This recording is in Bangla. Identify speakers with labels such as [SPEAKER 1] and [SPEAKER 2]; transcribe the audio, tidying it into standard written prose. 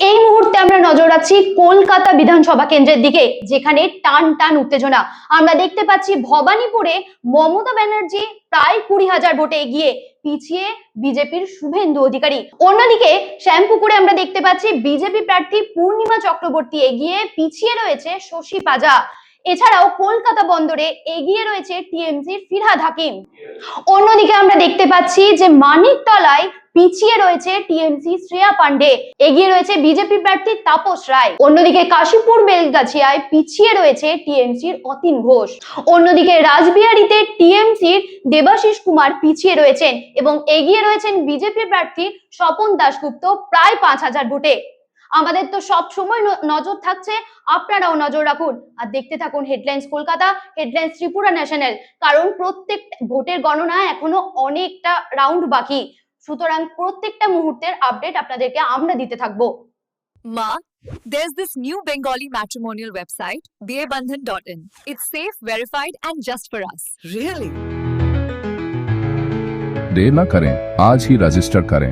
[SPEAKER 1] এই মুহূর্তে আমরা নজর রাখছি কলকাতা বিধানসভা কেন্দ্রের দিকে, যেখানে টান টান উত্তেজনা। আমরা দেখতে পাচ্ছি ভবানীপুরে মমতা ব্যানার্জি প্রায় 20,000 ভোটে এগিয়ে, পিছিয়ে বিজেপির শুভেন্দু অধিকারী। অন্যদিকে শ্যামপুকুরে আমরা দেখতে পাচ্ছি বিজেপি প্রার্থী পূর্ণিমা চক্রবর্তী এগিয়ে, পিছিয়ে রয়েছে শশী পাজা। এছাড়াও কলকাতা বন্দরে এগিয়ে রয়েছে টিএমসির ফিরহাদ হাকিম। অন্যদিকে আমরা দেখতে পাচ্ছি যে মানিকতলায় পিছিয়ে রয়েছে টিএমসি শ্রেয়া পান্ডে, এগিয়ে রয়েছে বিজেপি প্রার্থী তাপস রায়। অন্যদিকে কাশীপুর বেলগাছিয়ায় পিছিয়ে রয়েছে টিএমসির অতীন ঘোষ। অন্যদিকে রাসবিহারীতে টিএমসির দেবাশিস কুমার পিছিয়ে রয়েছেন এবং এগিয়ে রয়েছেন বিজেপি প্রার্থী স্বপন দাশগুপ্ত প্রায় 5,000 ভোটে। আমাদের তো সব সময় নজর থাকছে, আপনারাও নজর রাখুন আর দেখতে থাকুন headlines Kolkata, headlines Tripura national, কারণ প্রত্যেক ভোটের গণনা এখনো অনেকটা রাউন্ড বাকি। সুতরাং প্রত্যেকটা মুহূর্তের আপডেট আপনাদেরকে আমরা দিতে থাকবো।
[SPEAKER 2] Ma, there's this new Bengali matrimonial website, BABandhan.in. It's safe, verified, and just for us.
[SPEAKER 3] Really?
[SPEAKER 4] देर न करें, आज ही रजिस्टर करें।